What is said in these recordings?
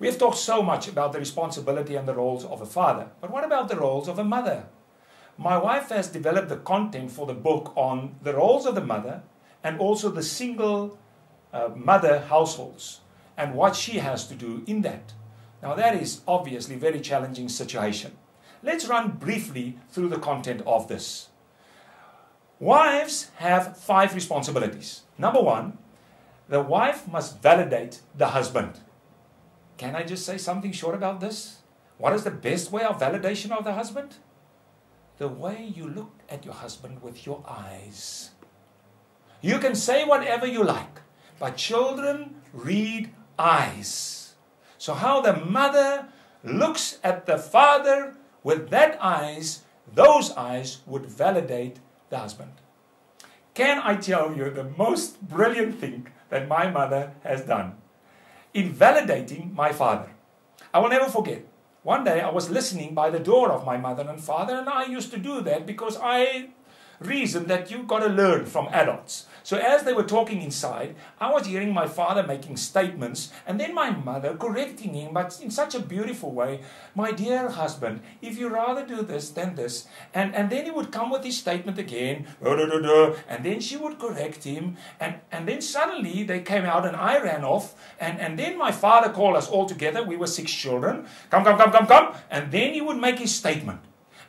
We have talked so much about the responsibility and the roles of a father, but what about the roles of a mother? My wife has developed the content for the book on the roles of the mother and also the single mother households and what she has to do in that. Now that is obviously a very challenging situation. Let's run briefly through the content of this. Wives have 5 responsibilities. Number 1, the wife must validate the husband. Can I just say something short about this? What is the best way of validation of the husband? The way you look at your husband with your eyes. You can say whatever you like, but children read eyes. So how the mother looks at the father with that eyes, those eyes would validate the husband. Can I tell you the most brilliant thing that my mother has done in validating my father? I will never forget. One day I was listening by the door of my mother and father, and I used to do that because I reasoned that you've got to learn from adults. So as they were talking inside, I was hearing my father making statements and then my mother correcting him, but in such a beautiful way. My dear husband, if you rather do this than this. And then he would come with his statement again, and then she would correct him. And then suddenly they came out and I ran off. And then my father called us all together. We were 6 children. Come. And then he would make his statement.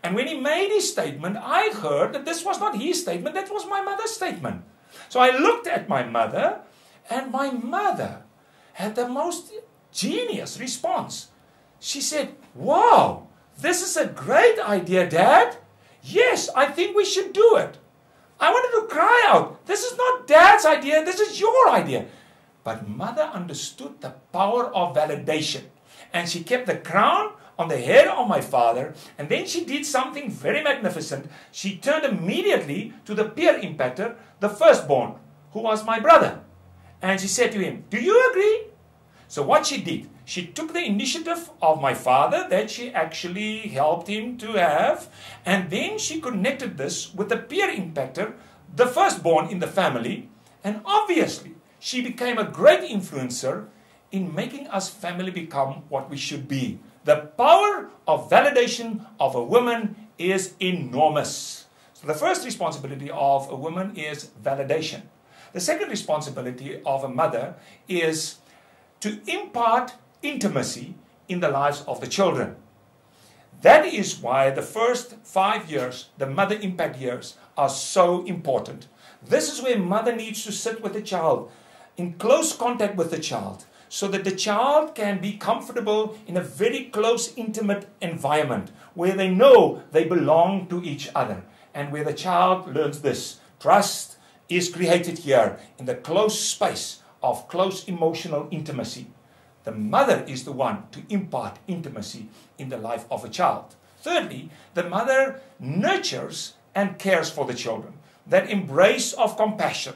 And when he made his statement, I heard that this was not his statement, that was my mother's statement. So I looked at my mother, and my mother had the most genius response. She said, "Wow, this is a great idea, Dad. Yes, I think we should do it." I wanted to cry out, "This is not Dad's idea, this is your idea." But mother understood the power of validation, and she kept the crown on the head of my father, and then she did something very magnificent. She turned immediately to the peer impactor, the firstborn, who was my brother. And she said to him, "Do you agree?" So what she did, she took the initiative of my father that she actually helped him to have, and then she connected this with the peer impactor, the firstborn in the family, and obviously she became a great influencer in making us family become what we should be. The power of validation of a woman is enormous. So the first responsibility of a woman is validation. The second responsibility of a mother is to impart intimacy in the lives of the children. That is why the first 5 years, the mother impact years, are so important. This is where mother needs to sit with the child, in close contact with the child, so that the child can be comfortable in a very close, intimate environment where they know they belong to each other, and where the child learns this. Trust is created here in the close space of close emotional intimacy. The mother is the one to impart intimacy in the life of a child. Thirdly, the mother nurtures and cares for the children. That embrace of compassion,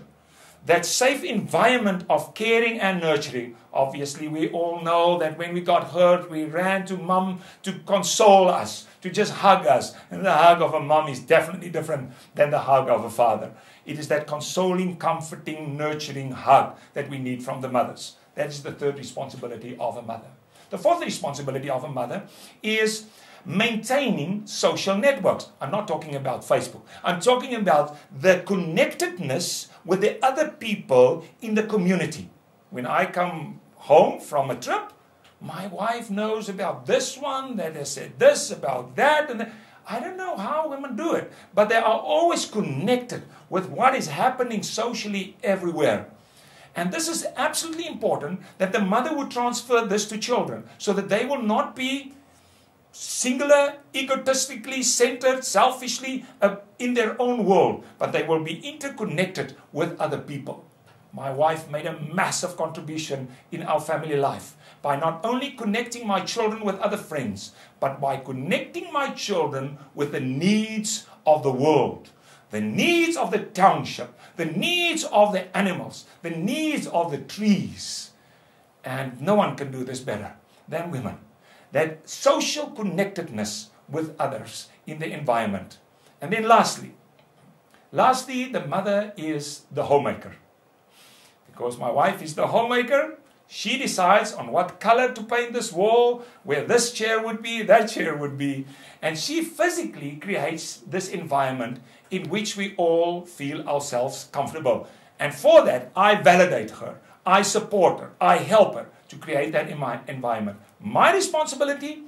that safe environment of caring and nurturing. Obviously, we all know that when we got hurt, we ran to mom to console us, to just hug us. And the hug of a mom is definitely different than the hug of a father. It is that consoling, comforting, nurturing hug that we need from the mothers. That is the third responsibility of a mother. The fourth responsibility of a mother is maintaining social networks. I'm not talking about Facebook. I'm talking about the connectedness with the other people in the community. When I come home from a trip, my wife knows about this one that has said this about that, and I don't know how women do it, but they are always connected with what is happening socially everywhere. And this is absolutely important, that the mother would transfer this to children so that they will not be singular, egotistically centered, selfishly in their own world, but they will be interconnected with other people. My wife made a massive contribution in our family life by not only connecting my children with other friends, but by connecting my children with the needs of the world, the needs of the township, the needs of the animals, the needs of the trees. And no one can do this better than women. That social connectedness with others in the environment. And then lastly, the mother is the homemaker. Because my wife is the homemaker, She decides on what color to paint this wall, where this chair would be, that chair would be. And she physically creates this environment in which we all feel ourselves comfortable. And for that, I validate her. I support her. I help her to create that environment. My responsibility,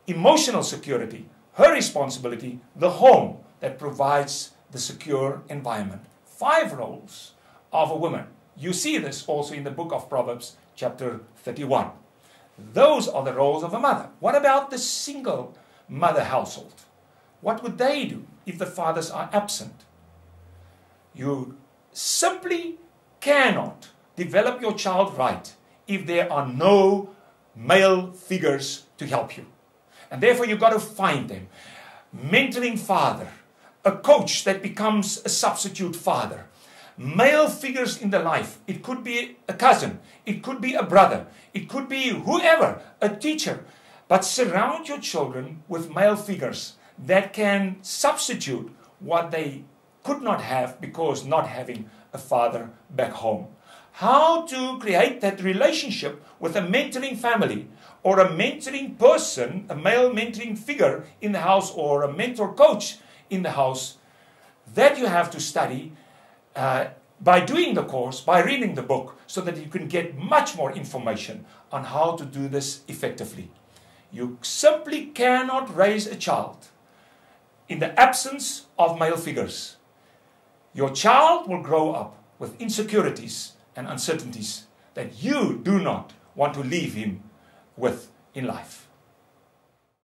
emotional security. Her responsibility, the home that provides the secure environment. 5 roles of a woman. You see this also in the book of Proverbs, chapter 31. Those are the roles of a mother. What about the single mother household? What would they do if the fathers are absent? You simply cannot develop your child right if there are no male figures to help you. And therefore you've got to find them. Mentoring father, a coach that becomes a substitute father, male figures in their life. It could be a cousin, it could be a brother, it could be whoever, a teacher. But surround your children with male figures that can substitute what they could not have because not having a father back home. How to create that relationship with a mentoring family or a mentoring person, a male mentoring figure in the house or a mentor coach in the house, that you have to study by doing the course, by reading the book, so that you can get much more information on how to do this effectively. You simply cannot raise a child in the absence of male figures. Your child will grow up with insecurities and uncertainties that you do not want to leave him with in life.